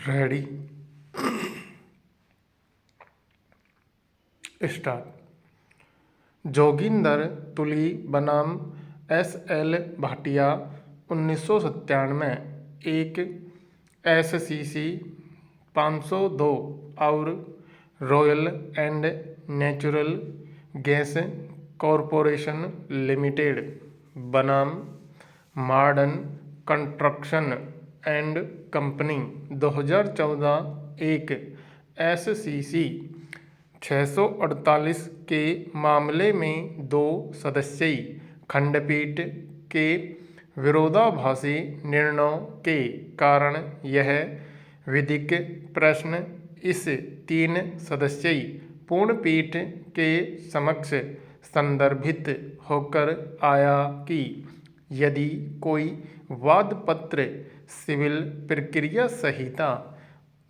Ready start. Joginder तुली बनाम SL Bhatia 1997 एक SCC 502 और royal and natural gas corporation limited बनाम मॉडर्न कंस्ट्रक्शन एंड कंपनी 2014 एक SCC 648 के मामले में दो सदस्यीय खंडपीठ के विरोधाभासी निर्णयों के कारण यह विधिक प्रश्न इस तीन सदस्यीय पूर्णपीठ के समक्ष संदर्भित होकर आया कि यदि कोई वादपत्र सिविल प्रक्रिया संहिता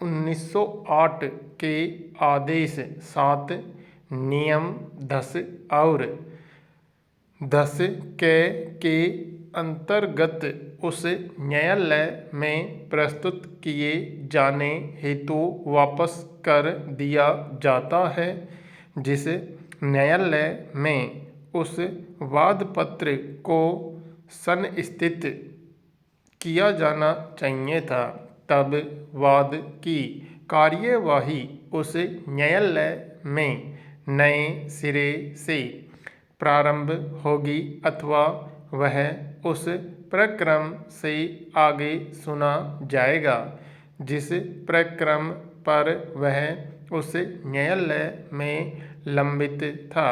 1908 के आदेश 7 नियम 10 और 10 के अंतर्गत उस न्यायालय में प्रस्तुत किए जाने हेतु वापस कर दिया जाता है जिस न्यायालय में उस वादपत्र को संस्थित किया जाना चाहिए था, तब वाद की कार्यवाही उस न्यायालय में नए सिरे से प्रारंभ होगी अथवा वह उस प्रक्रम से आगे सुना जाएगा जिस प्रक्रम पर वह उस न्यायालय में लंबित था,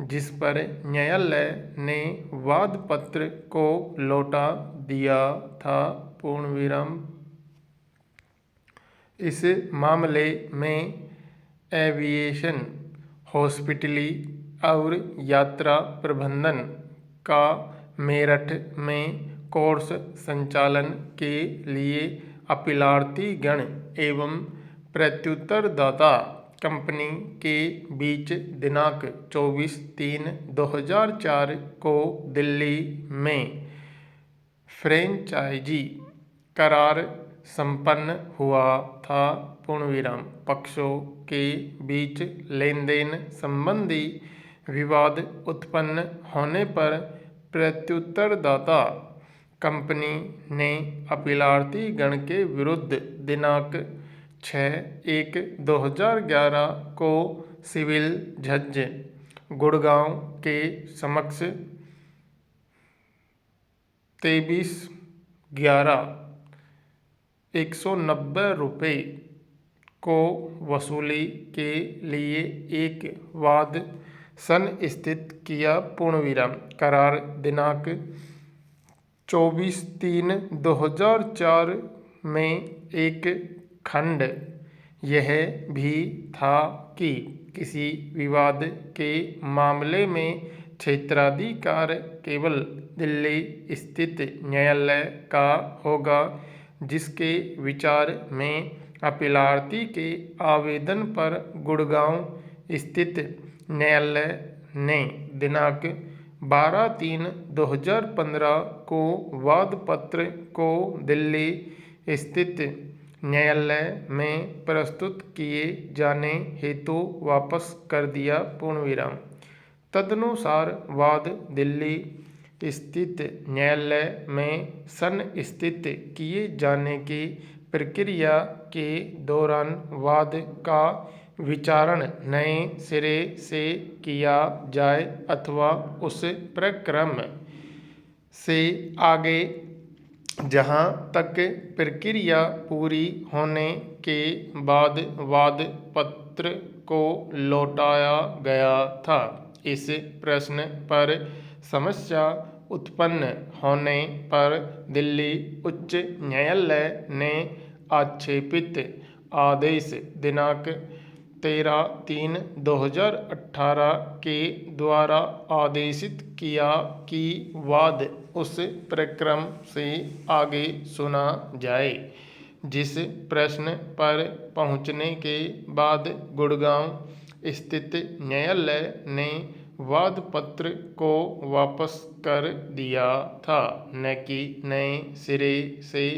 जिस पर न्यायालय ने वादपत्र को लौटा दिया था। इस मामले में एविएशन, हॉस्पिटली और यात्रा प्रबंधन का मेरठ में कोर्स संचालन के लिए अपीलार्थीगण एवं प्रत्युत्तरदाता कंपनी के बीच दिनांक 24/3/2004 को दिल्ली में फ्रेंचाइजी करार संपन्न हुआ था। पक्षों के बीच लेनदेन संबंधी विवाद उत्पन्न होने पर प्रत्युत्तरदाता कंपनी ने अपीलार्थीगण के विरुद्ध दिनांक 6/1/2011 को सिविल जज गुड़गांव के समक्ष 23/11/190 रुपये को वसूली के लिए एक वाद संस्थित किया। करार दिनांक 24/3/2004 में एक खंड यह भी था कि किसी विवाद के मामले में क्षेत्राधिकार केवल दिल्ली स्थित न्यायालय का होगा, जिसके विचार में अपीलार्थी के आवेदन पर गुड़गांव स्थित न्यायालय ने दिनांक 12/3/2015 को वादपत्र को दिल्ली स्थित न्यायालय में प्रस्तुत किए जाने हेतु वापस कर दिया। तदनुसार वाद दिल्ली स्थित न्यायालय में संस्थित किए जाने की प्रक्रिया के दौरान वाद का विचारण नए सिरे से किया जाए अथवा उस प्रक्रम से आगे जहां तक प्रक्रिया पूरी होने के बाद वादपत्र को लौटाया गया था। इस प्रश्न पर समस्या उत्पन्न होने पर दिल्ली उच्च न्यायालय ने आक्षेपित आदेश दिनांक 13/3/2018 के द्वारा आदेशित किया कि वाद उस प्रक्रम से आगे सुना जाए जिस प्रश्न पर पहुंचने के बाद गुड़गांव स्थित न्यायालय ने वादपत्र को वापस कर दिया था, न कि नए सिरे से।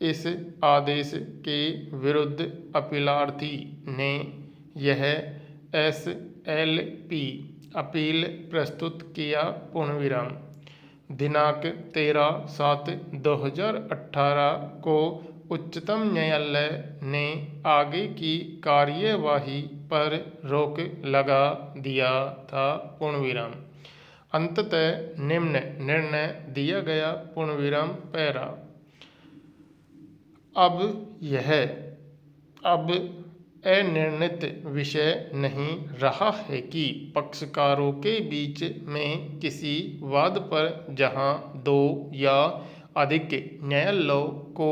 इस आदेश के विरुद्ध अपीलार्थी ने यह SLP अपील प्रस्तुत किया। पूर्ण विराम। दिनांक 13/7/2018 को उच्चतम न्यायालय ने आगे की कार्यवाही पर रोक लगा दिया था। पूर्ण विराम। अंततः निम्न निर्णय दिया गया। पूर्ण विराम। पैरा। अब अनिर्णित विषय नहीं रहा है कि पक्षकारों के बीच में किसी वाद पर जहां दो या अधिक न्यायालयों को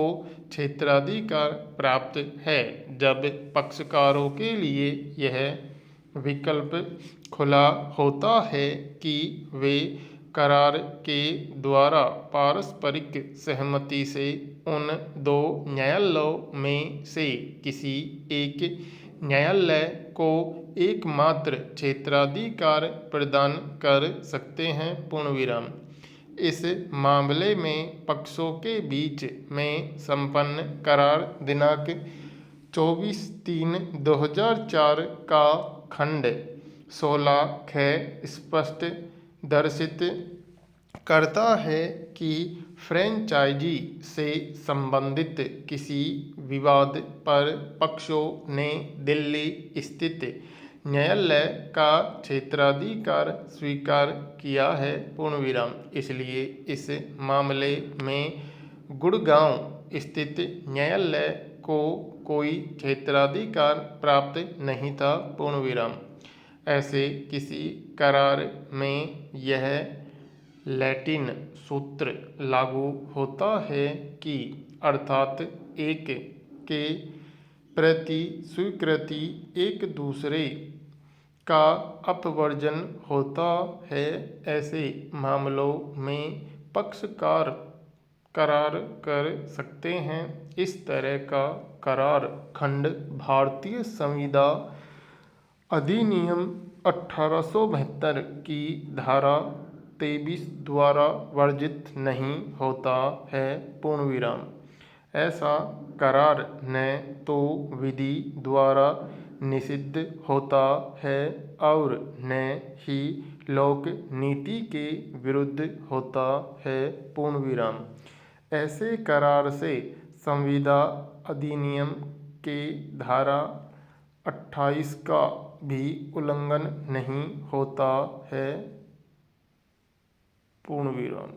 क्षेत्राधिकार प्राप्त है, जब पक्षकारों के लिए यह विकल्प खुला होता है कि वे करार के द्वारा पारस्परिक सहमति से उन दो न्यायालयों में से किसी एक न्यायालय को एकमात्र क्षेत्राधिकार प्रदान कर सकते हैं। पूर्ण विराम। इस मामले में पक्षों के बीच में संपन्न करार दिनांक 24/3/2004 का खंड 16(ख) स्पष्ट दर्शित करता है कि फ्रेंचाइजी से संबंधित किसी विवाद पर पक्षों ने दिल्ली स्थित न्यायालय का क्षेत्राधिकार स्वीकार किया है। पूर्ण विराम। इसलिए इस मामले में गुड़गांव स्थित न्यायालय को कोई क्षेत्राधिकार प्राप्त नहीं था। पूर्ण विराम। ऐसे किसी करार में यह लैटिन सूत्र लागू होता है कि अर्थात एक के प्रति स्वीकृति एक दूसरे का अपवर्जन होता है। ऐसे मामलों में पक्षकार करार कर सकते हैं। इस तरह का करार खंड भारतीय संविदा अधिनियम 1872 की धारा 23 द्वारा वर्जित नहीं होता है। पूर्ण विराम। ऐसा करार न तो विधि द्वारा निषिद्ध होता है और न ही लोक नीति के विरुद्ध होता है। पूर्ण विराम। ऐसे करार से संविदा अधिनियम के धारा 28 का भी उल्लंघन नहीं होता है। पूर्ण विराम।